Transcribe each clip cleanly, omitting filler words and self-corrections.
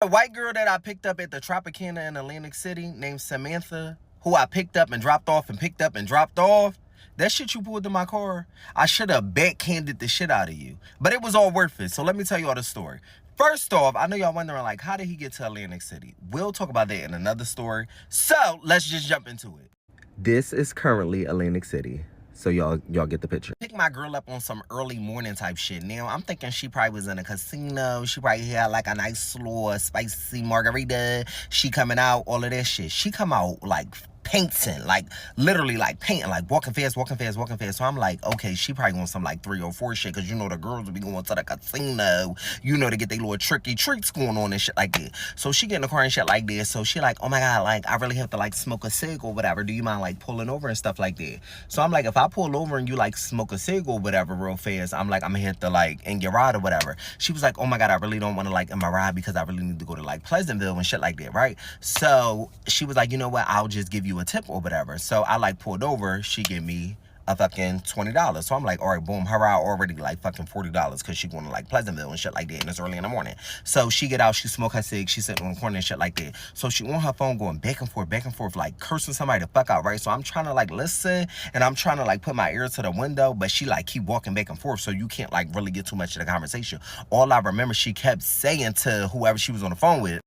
A white girl that I picked up at the Tropicana in Atlantic City named Samantha, who I picked up and dropped off and picked up and dropped off, that shit you pulled in my car, I should have backhanded the shit out of you. But it was all worth it. So let me tell you all the story. First off, I know y'all wondering, like, how did he get to Atlantic City? We'll talk about that in another story. So let's just jump into it. This is currently Atlantic City. So y'all get the picture. Pick my girl up on some early morning type shit. Now, I'm thinking she probably was in a casino. She probably had like a nice slow, spicy margarita. She coming out, all of that shit. She come out like painting, like literally like painting, like walking fast, walking fast, walking fast. So I'm like, okay, she probably on some like 3 or 4 shit, because you know the girls will be going to the casino, you know, to get their little tricky treats going on and shit like that. So she get in the car and shit like this. So she like, oh my God, like I really have to like smoke a cig or whatever. Do you mind like pulling over and stuff like that? So I'm like, if I pull over and you like smoke a cig or whatever real fast, I'm like, I'm gonna hit the like in your ride or whatever. She was like, oh my God, I really don't want to like in my ride because I really need to go to like Pleasantville and shit like that, right? So she was like, you know what, I'll just give you a tip or whatever. So I like pulled over, she gave me a fucking $20. So I'm like, all right, boom, her ride already like fucking $40 because she going to like Pleasantville and shit like that, and it's early in the morning. So she get out, she smoke her cig, she sitting on the corner and shit like that. So she on her phone going back and forth, like cursing somebody the fuck out, right? So I'm trying to like listen, and I'm trying to like put my ear to the window, but she like keep walking back and forth, so you can't like really get too much of the conversation. All I remember she kept saying to whoever she was on the phone with,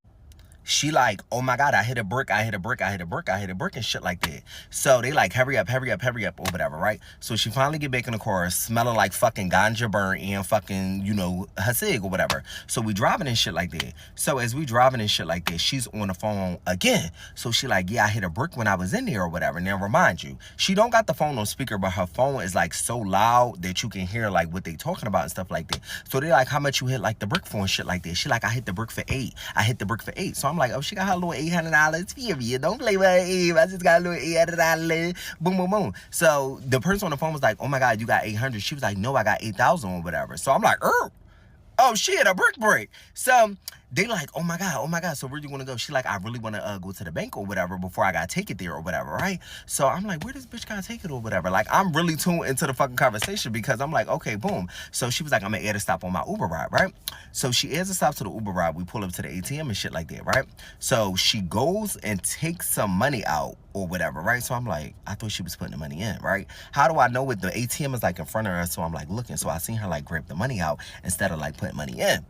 she like, oh my God, I hit a brick, I hit a brick, I hit a brick, I hit a brick and shit like that. So they like, hurry up, hurry up, hurry up or whatever, right? So she finally get back in the car, smelling like fucking ganja burn and fucking, you know, her cig or whatever. So we driving and shit like that. So as we driving and shit like that, she's on the phone again. So she like, yeah, I hit a brick when I was in there or whatever. Now remind you, she don't got the phone on speaker, but her phone is like so loud that you can hear like what they talking about and stuff like that. So they like, how much you hit like the brick for and shit like that. She like, I hit the brick for 8. I hit the brick for 8. So I'm like, oh, she got her little $800. Period. Don't play with her, Eve. I just got a little $800. Boom, boom, boom. So the person on the phone was like, oh my God, you got 800. She was like, no, I got 8,000 or whatever. So I'm like, oh shit, a brick break. So they like, oh my God. So where you want to go? She like, I really want to go to the bank or whatever before I got to take it there or whatever, right? So I'm like, where this bitch got to take it or whatever? Like, I'm really tuned into the fucking conversation because I'm like, okay, boom. So she was like, I'm going to add a stop on my Uber ride, right? So she adds a stop to the Uber ride. We pull up to the ATM and shit like that, right? So she goes and takes some money out or whatever, right? So I'm like, I thought she was putting the money in, right? How do I know what the ATM is like in front of her? So I'm like looking. So I seen her like grab the money out instead of like putting money in.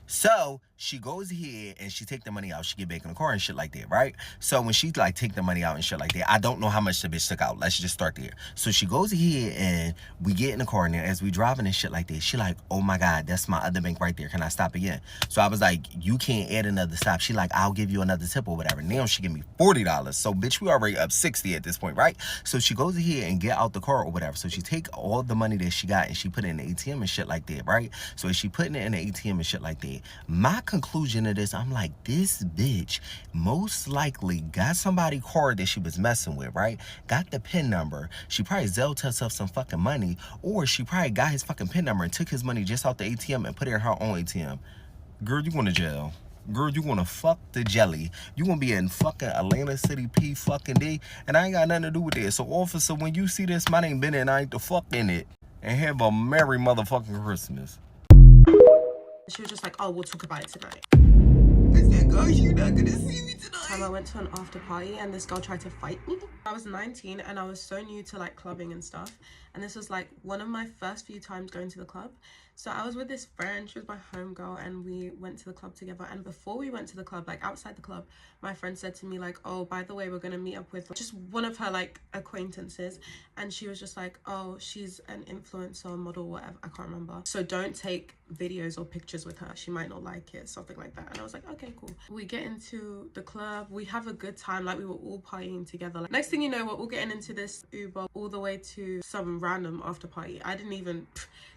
So she goes ahead and she take the money out. She get back in the car and shit like that, right? So when she like take the money out and shit like that, I don't know how much the bitch took out. Let's just start there. So she goes ahead and we get in the car, and then as we driving and shit like that, she like, oh my God, that's my other bank right there. Can I stop again? So I was like, you can't add another stop. She like, I'll give you another tip or whatever. Now she give me $40. So bitch, we already up 60 at this point, right? So she goes ahead and get out the car or whatever. So she take all the money that she got and she put it in the ATM and shit like that, right? So as she putting it in the ATM and shit like that, my conclusion of this, I'm like, this bitch most likely got somebody's card that she was messing with, right? Got the PIN number. She probably Zelled herself some fucking money, or she probably got his fucking PIN number and took his money just out the ATM and put it in her own ATM. Girl, you going to jail. Girl, you gonna fuck the jelly. You gonna be in fucking Atlanta City P fucking D, and I ain't got nothing to do with it. So officer, when you see this, my name Bennett and I ain't the fuck in it. And have a merry motherfucking Christmas. She was just like, oh, we'll talk about it tonight. I said, gosh, you're not gonna see me tonight. I went to an after party and this girl tried to fight me. I was 19 and I was so new to like clubbing and stuff. And this was like one of my first few times going to the club. So I was with this friend, she was my homegirl, and we went to the club together. And before we went to the club, like outside the club, my friend said to me like, oh, by the way, we're gonna meet up with just one of her like acquaintances. And she was just like, oh, she's an influencer, model, whatever, I can't remember. So don't take videos or pictures with her. She might not like it, something like that. And I was like, okay, cool. We get into the club, we have a good time, like we were all partying together. Like, next thing you know, we're all getting into this Uber all the way to some random after party. I didn't even...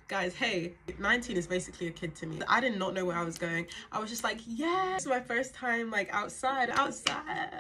Guys, hey, 19 is basically a kid to me. I did not know where I was going. I was just like, yeah, it's my first time like outside.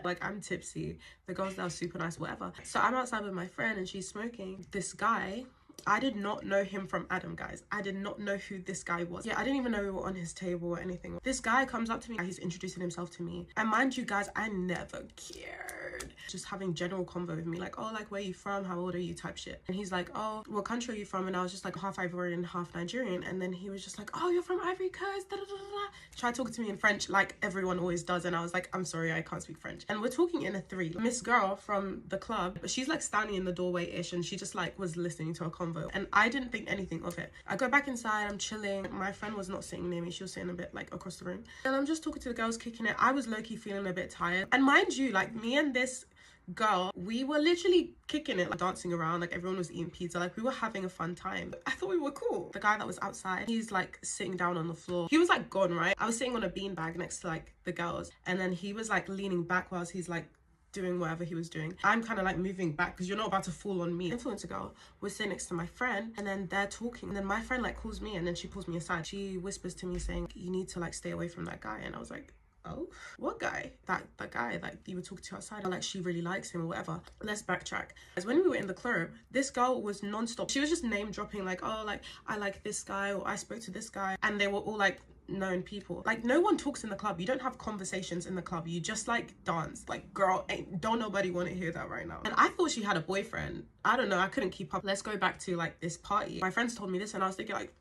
Like, I'm tipsy. The girls there are super nice, whatever. So I'm outside with my friend and she's smoking. This guy, I did not know him from Adam, guys. I did not know who this guy was. Yeah, I didn't even know we were on his table or anything. This guy comes up to me, he's introducing himself to me. And mind you guys, I never cared. weird. Just having general convo with me, like, oh, like, where are you from? How old are you? Type shit. And he's like, oh, what country are you from? And I was just like, half Ivorian, half Nigerian. And then he was just like, oh, you're from Ivory Coast. Da, da, da, da. Tried talking to me in French, like everyone always does. And I was like, I'm sorry, I can't speak French. And we're talking in a three. Miss girl from the club, but she's like standing in the doorway ish, and she just like was listening to a convo. And I didn't think anything of it. I go back inside, I'm chilling. My friend was not sitting near me. She was sitting a bit like across the room. And I'm just talking to the girls, kicking it. I was low-key feeling a bit tired. And mind you, like me and this girl, we were literally kicking it, like dancing around, like everyone was eating pizza, like we were having a fun time. I thought we were cool. The guy that was outside, he's like sitting down on the floor. He was like gone, right? I was sitting on a beanbag next to like the girls, and then he was like leaning back whilst he's like doing whatever he was doing. I'm kind of like moving back because you're not about to fall on me. Influencer girl was sitting next to my friend, and then they're talking, and then my friend like calls me, and then she pulls me aside. She whispers to me saying, you need to like stay away from that guy. And I was like, oh, what guy? That guy like you were talking to outside, or like she really likes him or whatever. Let's backtrack. As when we were in the club, this girl was non-stop. She was just name dropping, like, oh, like I like this guy, or I spoke to this guy, and they were all like known people. Like no one talks in the club. You don't have conversations in the club. You just like dance. Like girl, don't nobody want to hear that right now. And I thought she had a boyfriend. I don't know, I couldn't keep up. Let's go back to like this party. My friends told me this, and I was thinking like,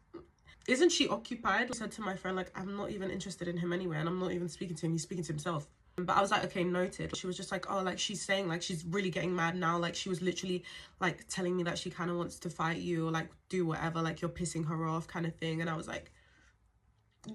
isn't she occupied? I said to my friend, like, I'm not even interested in him anyway, and I'm not even speaking to him, he's speaking to himself. But I was like, okay, noted. She was just like, oh, like she's saying like she's really getting mad now. Like she was literally like telling me that she kind of wants to fight you or like do whatever, like you're pissing her off kind of thing. And I was like,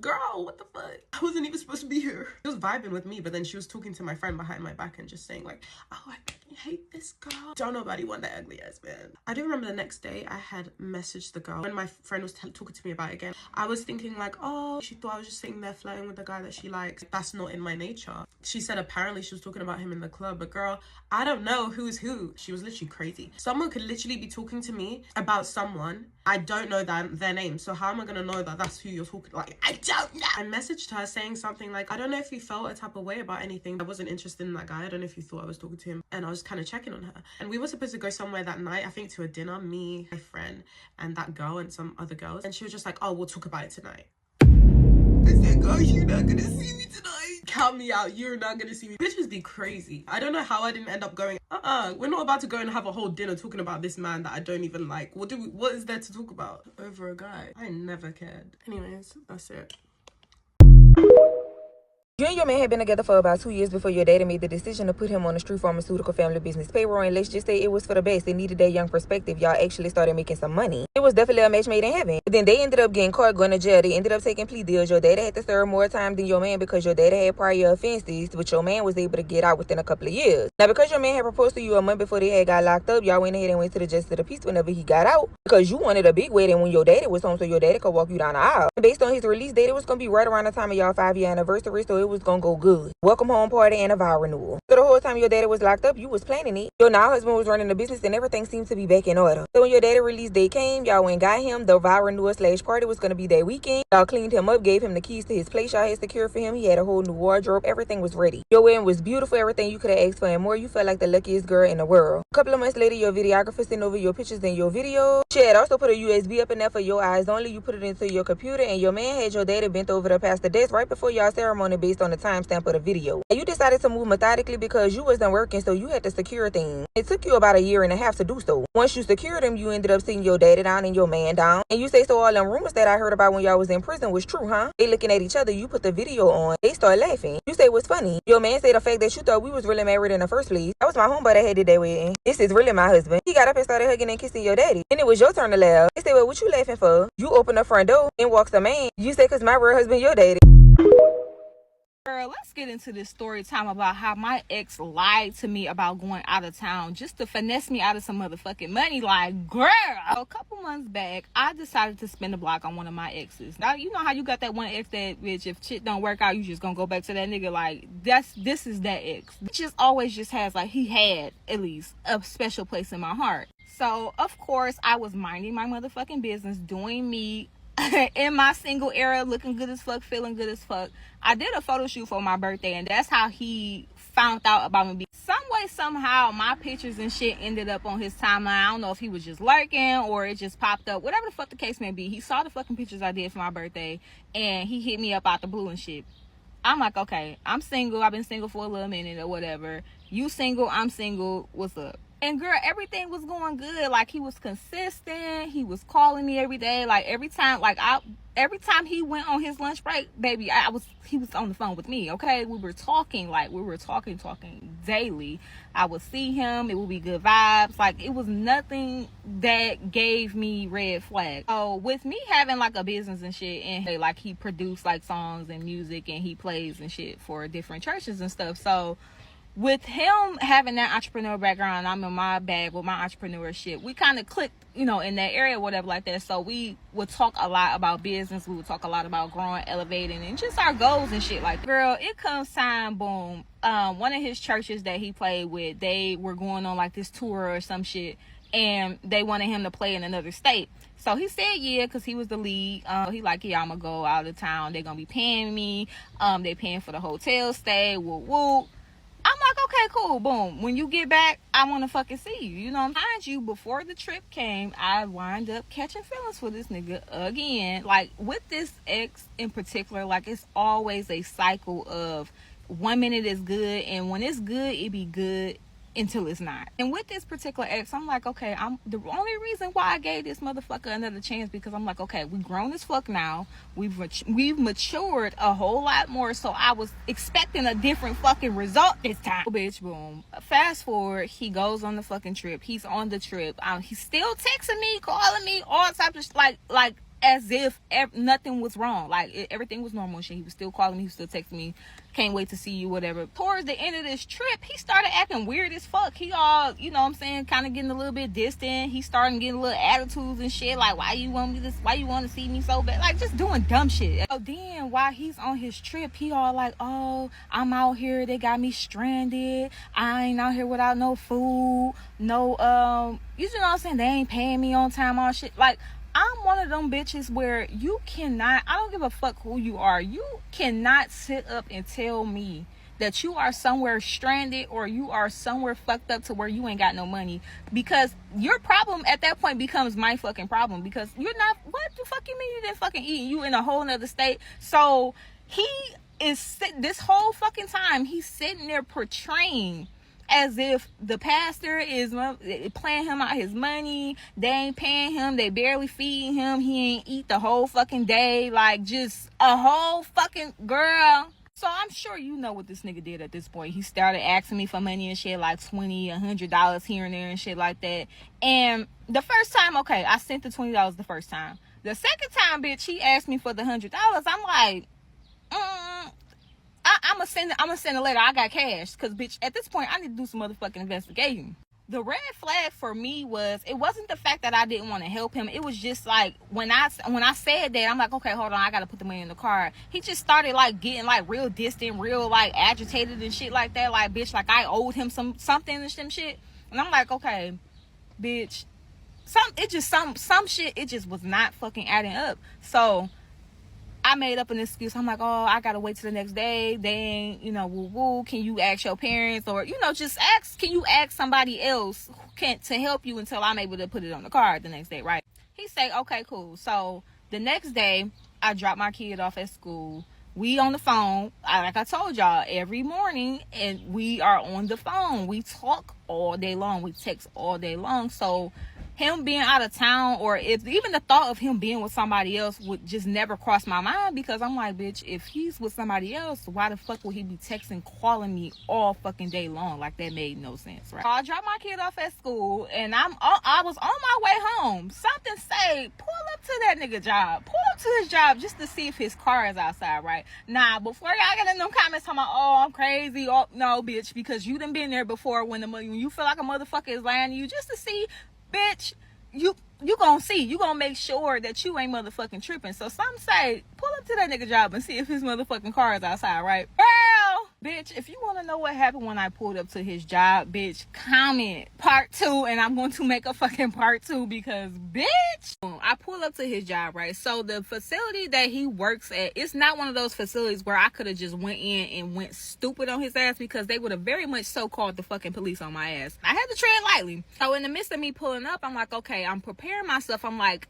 girl, what the fuck? I wasn't even supposed to be here. She was vibing with me, but then she was talking to my friend behind my back and just saying like, oh, I fucking hate this girl. Don't nobody want that ugly ass man. I do remember the next day I had messaged the girl when my friend was talking to me about it again. I was thinking like, oh, she thought I was just sitting there flirting with the guy that she likes. That's not in my nature. She said apparently she was talking about him in the club, but girl, I don't know who's who. She was literally crazy. Someone could literally be talking to me about someone. I don't know their name, so how am I gonna know that that's who you're talking to? Like, I don't know. I messaged her saying something like, I don't know if you felt a type of way about anything. I wasn't interested in that guy. I don't know if you thought I was talking to him. And I was kind of checking on her. And we were supposed to go somewhere that night, I think to a dinner, me, my friend, and that girl and some other girls. And she was just like, oh, we'll talk about it tonight. I said, girl, you're not gonna see me tonight. Count me out, you're not gonna see me. Bitches be crazy. I don't know how I didn't end up going, we're not about to go and have a whole dinner talking about this man that I don't even like. What is there to talk about over a guy? I never cared. Anyways, that's it. You and your man had been together for about 2 years before your daddy made the decision to put him on the Street Pharmaceutical Family Business payroll, and let's just say it was for the best. They needed that young perspective. Y'all actually started making some money. It was definitely a match made in heaven. But then they ended up getting caught, going to jail. They ended up taking plea deals. Your daddy had to serve more time than your man because your daddy had prior offenses, but your man was able to get out within a couple of years. Now, because your man had proposed to you a month before they had got locked up, y'all went ahead and went to the Justice of the Peace whenever he got out because you wanted a big wedding when your daddy was home so your daddy could walk you down the aisle. And based on his release date, it was going to be right around the time of y'all 5-year anniversary, so it was going to go good. Welcome home party and a vow renewal. So the whole time your daddy was locked up, you was planning it. Your now husband was running the business and everything seemed to be back in order. So when your daddy release day came, y'all went and got him. The vow renewal / party was going to be that weekend. Y'all cleaned him up, gave him the keys to his place y'all had secured for him. He had a whole new wardrobe. Everything was ready. Your wedding was beautiful. Everything you could have asked for and more. You felt like the luckiest girl in the world. A couple of months later, your videographer sent over your pictures and your video. She had also put a USB up in there for your eyes only. You put it into your computer, and your man had your daddy bent over to pass the desk right before y'all ceremony based on the timestamp of the video. You decided to move methodically because you wasn't working, so you had to secure things. It took you about 1.5 years to do so. Once you secured them, you ended up sitting your daddy down and your man down. And you say, so all them rumors that I heard about when y'all was in prison was true, huh? They looking at each other, you put the video on, they start laughing. You say what's funny? Your man say the fact that you thought we was really married in the first place. That was my homeboy that had did that wedding. This is really my husband. He got up and started hugging and kissing your daddy. Then it was your turn to laugh. They say, well, what you laughing for? You open the front door, in walks a man. You say, cause my real husband, your daddy. Girl, let's get into this story time about how my ex lied to me about going out of town just to finesse me out of some motherfucking money. Like, girl, a couple months back, I decided to spin the block on one of my exes. Now, you know how you got that one ex that, bitch, if shit don't work out, you just gonna go back to that nigga. Like, this is that ex. Just always just has, like, he had, at least, a special place in my heart. So, of course, I was minding my motherfucking business, doing me, in my single era, looking good as fuck, feeling good as fuck. I did a photo shoot for my birthday, and that's how he found out about me. Some way, somehow, my pictures and shit ended up on his timeline. I don't know if he was just lurking or it just popped up. Whatever the fuck the case may be, he saw the fucking pictures I did for my birthday, and he hit me up out the blue and shit. I'm like, okay, I'm single. I've been single for a little minute or whatever. You single, I'm single. What's up? And girl, everything was going good. Like, he was consistent. He was calling me every day. Like, every time he went on his lunch break, baby, he was on the phone with me. Okay, we were talking daily. I would see him. It would be good vibes. Like, it was nothing that gave me red flag. So with me having like a business and shit, and like he produced like songs and music, and he plays and shit for different churches and stuff. So with him having that entrepreneur background, I'm in my bag with my entrepreneurship. We kind of clicked, in that area, whatever like that. So we would talk a lot about business. We would talk a lot about growing, elevating, and just our goals and shit like that. Girl, it comes time, boom. One of his churches that he played with, they were going on like this tour or some shit, and they wanted him to play in another state. So he said yeah, because he was the lead. He like, yeah, I'm gonna go out of town. They're gonna be paying me. They paying for the hotel stay. Woo woo. I'm like, okay, cool, boom. When you get back, I want to fucking see you. Mind you, before the trip came, I wind up catching feelings for this nigga again. Like, with this ex in particular, like, it's always a cycle of 1 minute is good, and when it's good, it be good until it's not. And with this particular ex, I'm like, okay, the only reason why I gave this motherfucker another chance, because I'm like, okay, we grown as fuck now. We've matured a whole lot more, so I was expecting a different fucking result this time. Bitch, boom. Fast forward, he goes on the fucking trip. He's on the trip. He's still texting me, calling me, all types of like as if nothing was wrong. Like, everything was normal and shit. He was still calling me, he was still texting me, can't wait to see you, whatever. Towards the end of this trip, he started acting weird as fuck. He all, kind of getting a little bit distant. He started getting little attitudes and shit, like, why you want to see me so bad? Like, just doing dumb shit. So then, while he's on his trip, he all like, oh, I'm out here, they got me stranded, I ain't out here without no food, no, you know what I'm saying, they ain't paying me on time, all shit. Like, I'm one of them bitches where you cannot, I don't give a fuck who you are, you cannot sit up and tell me that you are somewhere stranded or you are somewhere fucked up to where you ain't got no money, because your problem at that point becomes my fucking problem, because you're not, what the fuck you mean you didn't fucking eat? You in a whole nother state. So he is, this whole fucking time, he's sitting there portraying as if the pastor is paying him out his money. They ain't paying him. They barely feeding him. He ain't eat the whole fucking day. Like, just a whole fucking girl. So I'm sure you know what this nigga did at this point. He started asking me for money and shit, like $20, $100 here and there and shit like that. And the first time, okay, I sent the $20 the first time. The second time, bitch, he asked me for the $100. I'm like, I'm gonna send it later. I got cash, because bitch, at this point I need to do some motherfucking investigation. The red flag for me was, it wasn't the fact that I didn't want to help him. It was just like, when I said that, I'm like, okay, hold on, I gotta put the money in the car. He just started like getting like real distant, real like agitated and shit like that. Like, bitch, like I owed him something and some shit. And I'm like, okay, bitch, some shit, it just was not fucking adding up. So I made up an excuse. I'm like, oh, I gotta wait till the next day. They ain't, woo woo. Can you ask your parents, or just ask? Can you ask somebody else to help you until I'm able to put it on the card the next day, right? He say, okay, cool. So the next day, I drop my kid off at school. We on the phone, like I told y'all, every morning, and we are on the phone. We talk all day long. We text all day long. So him being out of town, or if even the thought of him being with somebody else would just never cross my mind, because I'm like, bitch, if he's with somebody else, why the fuck would he be texting, calling me all fucking day long? Like, that made no sense, right? So I dropped my kid off at school, and I was on my way home. Something say, pull up to that nigga job. Pull up to his job just to see if his car is outside, right? Nah, before y'all get in them comments talking about, oh, I'm crazy. Oh, no, bitch, because you done been there before when you feel like a motherfucker is lying to you, just to see. Bitch, you gonna see. You gonna make sure that you ain't motherfucking tripping. So some say, pull up to that nigga job and see if his motherfucking car is outside, right? Girl, bitch, if you want to know what happened when I pulled up to his job, bitch, comment part 2, and I'm going to make a fucking part 2, because, bitch, I pulled up to his job, right? So the facility that he works at, it's not one of those facilities where I could have just went in and went stupid on his ass, because they would have very much so called the fucking police on my ass. I had to tread lightly. So in the midst of me pulling up, I'm like, okay, I'm preparing myself. I'm like,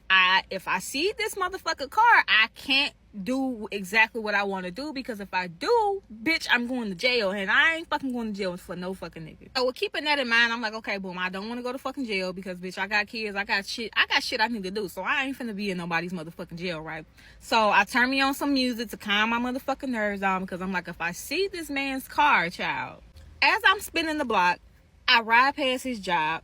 if I see this motherfucker car, I can't do exactly what I want to do, because if I do, bitch, I'm going to jail, and I ain't fucking going to jail for no fucking nigga. So with keeping that in mind, I'm like, okay, boom, I don't want to go to fucking jail because, bitch, I got kids, I got shit I need to do, so I ain't finna be in nobody's motherfucking jail, right? So I turn me on some music to calm my motherfucking nerves down, because I'm like, if I see this man's car, child, as I'm spinning the block, I ride past his job,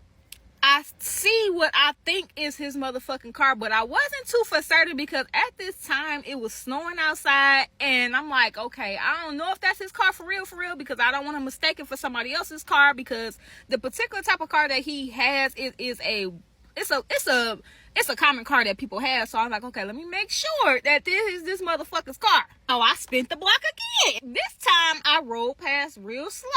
I see what I think is his motherfucking car, but I wasn't too for certain because at this time it was snowing outside, and I'm like, okay, I don't know if that's his car for real, because I don't want to mistake it for somebody else's car, because the particular type of car that he has is it's a common car that people have. So I'm like, okay, let me make sure that this is this motherfucker's car. So I spent the block again. This time I rolled past real slow.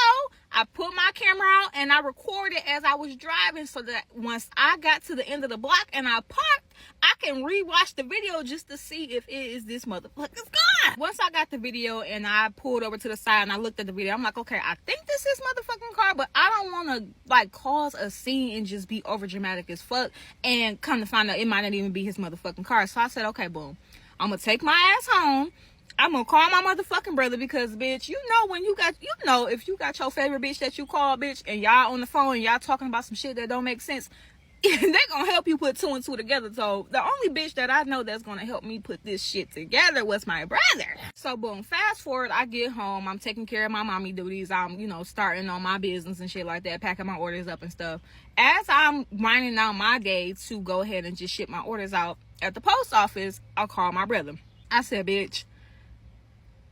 I put my camera out and I recorded as I was driving, so that once I got to the end of the block and I parked, I can rewatch the video just to see if it is this motherfucker's car. Once I got the video and I pulled over to the side and I looked at the video, I'm like, okay, I think this is motherfucking car, but I don't want to like cause a scene and just be over dramatic as fuck and come to find out it might not even be his motherfucking car. So I said, okay, boom, I'm gonna take my ass home. I'm gonna call my motherfucking brother, because, bitch, you know when you got, if you got your favorite bitch that you call, bitch, and y'all on the phone and y'all talking about some shit that don't make sense, they gonna help you put two and two together. So the only bitch that I know that's gonna help me put this shit together was my brother. So boom, fast forward, I get home, I'm taking care of my mommy duties, I'm starting on my business and shit like that, packing my orders up and stuff. As I'm winding out my day to go ahead and just ship my orders out at the post office, I'll call my brother. I said, bitch,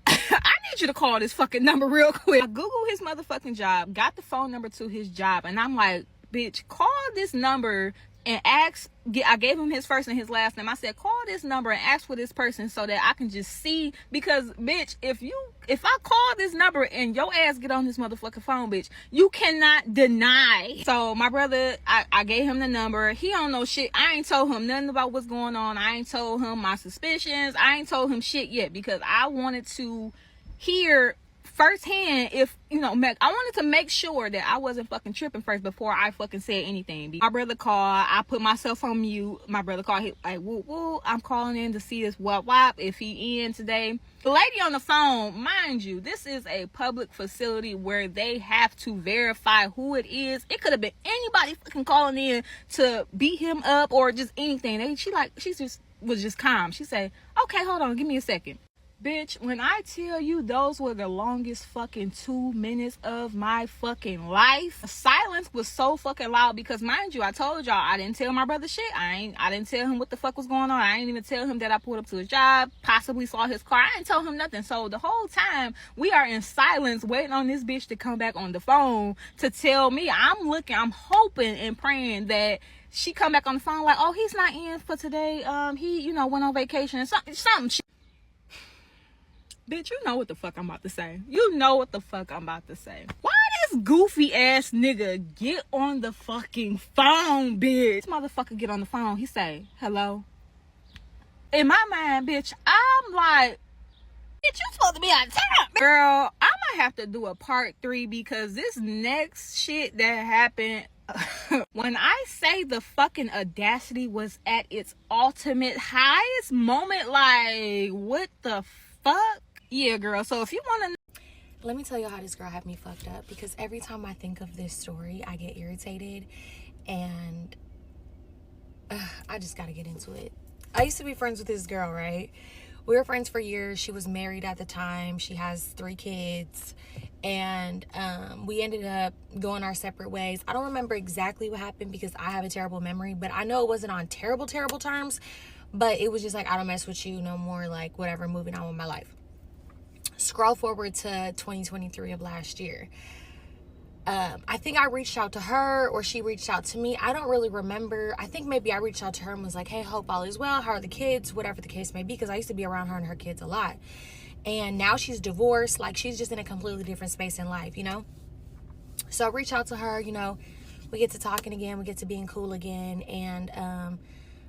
I need you to call this fucking number real quick. I Googled his motherfucking job, got the phone number to his job, and I'm like, bitch, call this number and ask. I gave him his first and his last name. I said, call this number and ask for this person so that I can just see, because, bitch, if I call this number and your ass get on this motherfucking phone, bitch, you cannot deny. So my brother, I gave him the number. He don't know shit. I ain't told him nothing about what's going on. I ain't told him my suspicions. I ain't told him shit yet, because I wanted to hear firsthand if I wanted to make sure that I wasn't fucking tripping first before I fucking said anything. My brother called, I put myself on mute. My brother called, he like, woo woo, I'm calling in to see this wop wop, if he in today. The lady on the phone, mind you, this is a public facility where they have to verify who it is. It could have been anybody fucking calling in to beat him up or just anything. She was just calm. She said, okay, hold on, give me a second. Bitch, when I tell you those were the longest fucking 2 minutes of my fucking life, the silence was so fucking loud, because mind you, I told y'all I didn't tell my brother shit. I didn't tell him what the fuck was going on. I didn't even tell him that I pulled up to his job, possibly saw his car. I didn't tell him nothing. So the whole time we are in silence waiting on this bitch to come back on the phone to tell me. I'm hoping and praying that she come back on the phone like, oh, he's not in for today. He went on vacation and something. Bitch, you know what the fuck I'm about to say. Why this goofy ass nigga get on the fucking phone, bitch? This motherfucker get on the phone. He say, hello. In my mind, bitch, I'm like, bitch, you supposed to be out of town. Girl, I might have to do a part 3, because this next shit that happened, when I say the fucking audacity was at its ultimate highest moment, like, what the fuck? Yeah, girl. So if you want to, let me tell you how this girl had me fucked up, because every time I think of this story, I get irritated, and I just gotta get into it. I used to be friends with this girl, right? We were friends for years. She was married at the time. She has 3 kids, and we ended up going our separate ways. I don't remember exactly what happened because I have a terrible memory, but I know it wasn't on terrible terms, but it was just like, I don't mess with you no more, like whatever, moving on with my life. Scroll forward to 2023 of last year. I think I reached out to her, or she reached out to me. I don't really remember. I think maybe I reached out to her and was like, hey, hope all is well. How are the kids? Whatever the case may be, because I used to be around her and her kids a lot. And now she's divorced. Like, she's just in a completely different space in life, So I reached out to her, we get to talking again. We get to being cool again. And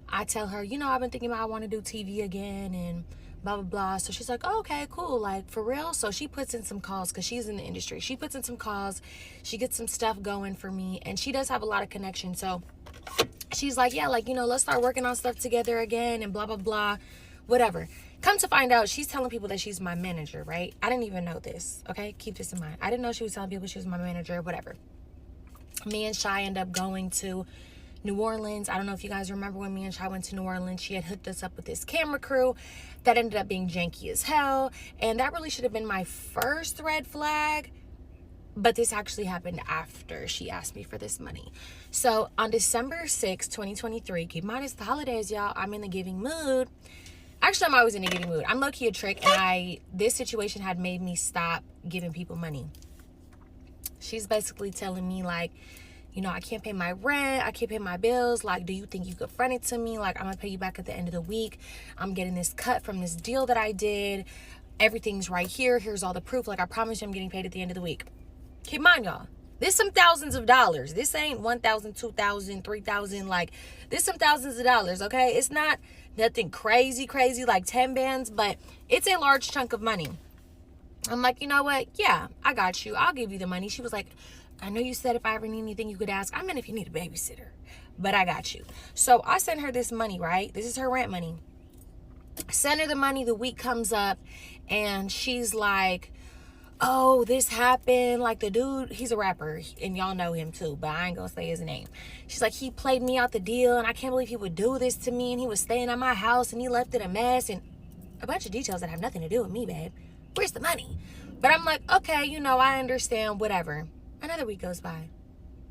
I tell her, I've been thinking about I want to do TV again and blah, blah, blah. So she's like, oh, okay, cool. Like, for real? So she puts in some calls, because she's in the industry. She puts in some calls. She gets some stuff going for me. And she does have a lot of connection. So she's like, yeah, like, let's start working on stuff together again and blah, blah, blah, whatever. Come to find out, she's telling people that she's my manager, right? I didn't even know this, okay? Keep this in mind. I didn't know she was telling people she was my manager, whatever. Me and Shy end up going to New Orleans. I don't know if you guys remember when me and Shy went to New Orleans. She had hooked us up with this camera crew that ended up being janky as hell. And that really should have been my first red flag. But this actually happened after she asked me for this money. So on December 6th, 2023, keep in mind it's the holidays, y'all. I'm in the giving mood. Actually, I'm always in a giving mood. I'm low-key a trick, and this situation had made me stop giving people money. She's basically telling me, like, you know, I can't pay my rent, I can't pay my bills. Like, do you think you could front it to me? Like, I'm gonna pay you back at the end of the week. I'm getting this cut from this deal that I did. Everything's right here. Here's all the proof. Like, I promise you I'm getting paid at the end of the week. Keep in mind, y'all, this some thousands of dollars. This ain't 1,000, 2,000, 3,000. Like, this some thousands of dollars, okay? It's not nothing crazy, like 10 bands, but it's a large chunk of money. I'm like, you know what? Yeah, I got you. I'll give you the money. She was like, I know you said if I ever need anything, you could ask. I meant if you need a babysitter, but I got you. So I sent her this money, right? This is her rent money. I sent her the money. The week comes up and she's like, oh, this happened. Like, the dude, he's a rapper and y'all know him too, but I ain't gonna say his name. She's like, he played me out the deal and I can't believe he would do this to me, and he was staying at my house and he left it a mess, and a bunch of details that have nothing to do with me, babe. Where's the money? But I'm like, okay, you know, I understand, whatever. Another week goes by,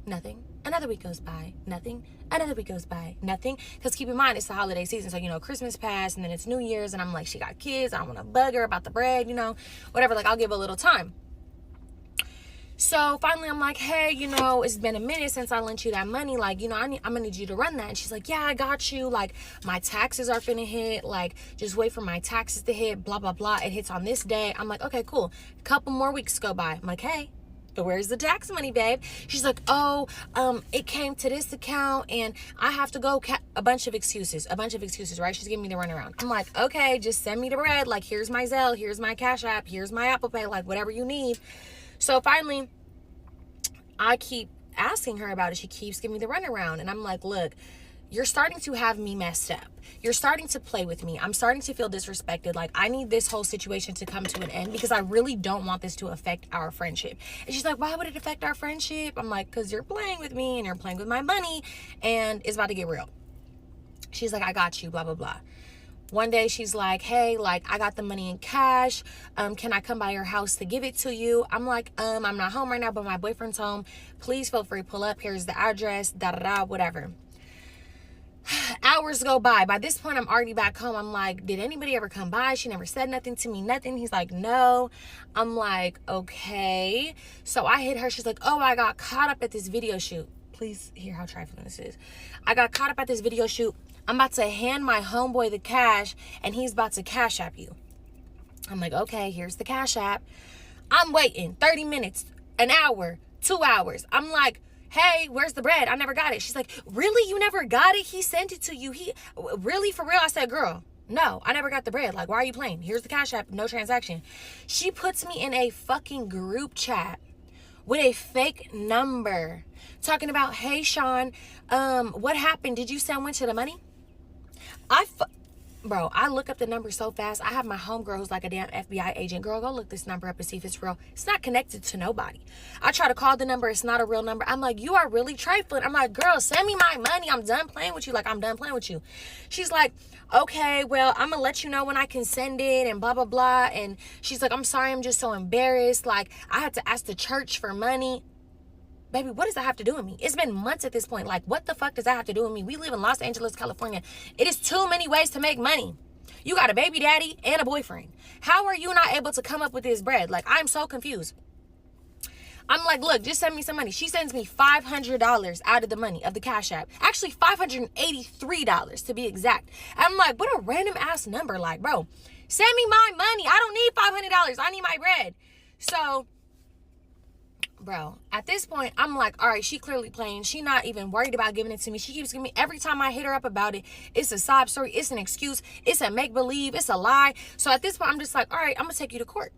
nothing. Another week goes by, nothing. Another week goes by, nothing. Because keep in mind, it's the holiday season. So, you know, Christmas passed and then it's New Year's. And I'm like, she got kids. I don't want to bug her about the bread, you know, whatever. Like, I'll give a little time. So finally, I'm like, hey, you know, it's been a minute since I lent you that money. Like, you know, I'm going to need you to run that. And she's like, yeah, I got you. Like, my taxes are finna hit. Like, just wait for my taxes to hit, blah, blah, blah. It hits on this day. I'm like, okay, cool. A couple more weeks go by. I'm like, hey, but where's the tax money, babe? She's like, oh, it came to this account and I have to go. A bunch of excuses, right? She's giving me the runaround. I'm like, okay, just send me the bread. Like, here's my Zelle, here's my Cash App, here's my Apple Pay, like whatever you need. So finally, I keep asking her about it. She keeps giving me the runaround. And I'm like, look, you're starting to have me messed up. You're starting to play with me. I'm starting to feel disrespected. Like, I need this whole situation to come to an end because I really don't want this to affect our friendship. And she's like, why would it affect our friendship? I'm like, because you're playing with me and you're playing with my money and it's about to get real. She's like, I got you, blah, blah, blah. One day she's like, hey, like, I got the money in cash. Can I come by your house to give it to you? I'm like, I'm not home right now, but my boyfriend's home. Please feel free to pull up. Here's the address, da-da-da, whatever. Hours go by. By this point, I'm already back home. I'm like, did anybody ever come by? She never said nothing to me, nothing. He's like, no. I'm like, okay. So I hit her. She's like, oh, I got caught up at this video shoot. Please hear how trifling this is. I got caught up at this video shoot. I'm about to hand my homeboy the cash and he's about to Cash App you. I'm like, okay, here's the Cash App. I'm waiting 30 minutes, an hour, 2 hours. I'm like, hey, where's the bread? I never got it. She's like, really? You never got it? He sent it to you. Really? For real? I said, girl, no, I never got the bread. Like, why are you playing? Here's the Cash App, no transaction. She puts me in a fucking group chat with a fake number talking about, hey, Sean, what happened? Did you send Winter the money? Bro, I look up the number so fast. I have my homegirl who's like a damn FBI agent. Girl, go look this number up and see if it's real. It's not connected to nobody. I try to call the number. It's not a real number. I'm like, you are really trifling. I'm like, girl, send me my money. I'm done playing with you. Like, I'm done playing with you. She's like, okay, well, I'm going to let you know when I can send it and blah, blah, blah. And she's like, I'm sorry. I'm just so embarrassed. Like, I had to ask the church for money. Baby, what does that have to do with me? It's been months at this point. Like, what the fuck does that have to do with me? We live in Los Angeles, California. It is too many ways to make money. You got a baby daddy and a boyfriend. How are you not able to come up with this bread? Like, I'm so confused. I'm like, look, just send me some money. She sends me $500 out of the money of the Cash App. Actually, $583 to be exact. And I'm like, what a random ass number. Like, bro, send me my money. I don't need $500. I need my bread. So, bro, at this point, I'm like, all right, she clearly playing. She not even worried about giving it to me. She keeps giving me, every time I hit her up about it, it's a sob story, it's an excuse, it's a make-believe, it's a lie. So at this point, I'm just like, all right, I'm gonna take you to court.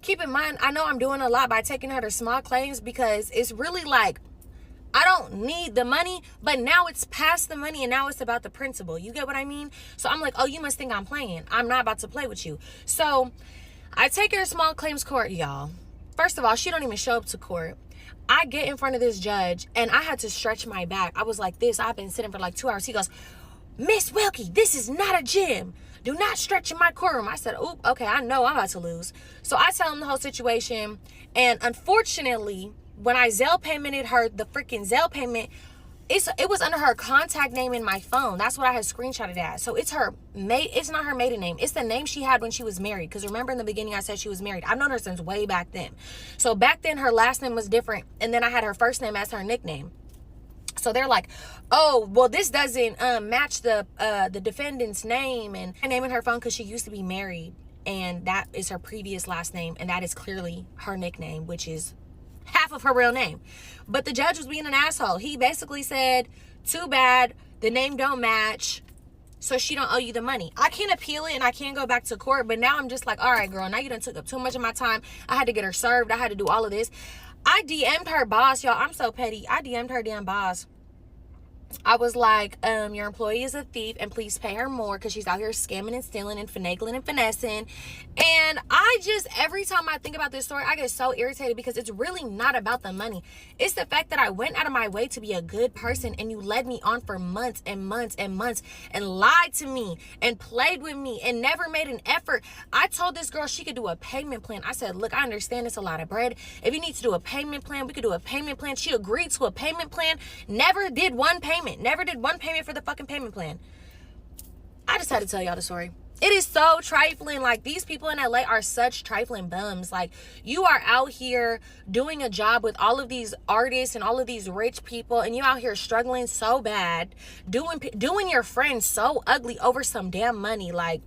Keep in mind, I know I'm doing a lot by taking her to small claims because it's really like I don't need the money, but now it's past the money and now it's about the principle. You get what I mean? So I'm like, oh, you must think I'm playing. I'm not about to play with you. So I take her to small claims court, y'all. First of all, she don't even show up to court. I get in front of this judge and I had to stretch my back. I was like this. I've been sitting for like 2 hours. He goes, Miss Wilkie, this is not a gym. Do not stretch in my courtroom. I said, oop, okay, I know I'm about to lose. So I tell him the whole situation. And unfortunately, when I Zelle paymented her the freaking Zelle payment, it was under her contact name in my phone. That's what I had screenshotted at. So it's not her maiden name. It's the name she had when she was married. Because remember in the beginning I said she was married. I've known her since way back then. So back then her last name was different. And then I had her first name as her nickname. So they're like, oh, well, this doesn't match the defendant's name. And her name in her phone because she used to be married. And that is her previous last name. And that is clearly her nickname, which is half of her real name. But the judge was being an asshole. He basically said, too bad, the name don't match, so she don't owe you the money. I can't appeal it and I can't go back to court, but now I'm just like, all right, girl, now you done took up too much of my time. I had to get her served. I had to do all of this. I DM'd her boss, y'all. I'm so petty. I DM'd her damn boss. I was like, your employee is a thief and please pay her more because she's out here scamming and stealing and finagling and finessing. And I just, every time I think about this story, I get so irritated because it's really not about the money. It's the fact that I went out of my way to be a good person and you led me on for months and months and months and lied to me and played with me and never made an effort. I told this girl she could do a payment plan. I said, look, I understand it's a lot of bread. If you need to do a payment plan, we could do a payment plan. She agreed to a payment plan, never did one payment. Never did one payment for the fucking payment plan. I just had to tell y'all the story. It is so trifling. Like, these people in LA are such trifling bums. Like, you are out here doing a job with all of these artists and all of these rich people, and you out here struggling so bad, doing your friends so ugly over some damn money. Like,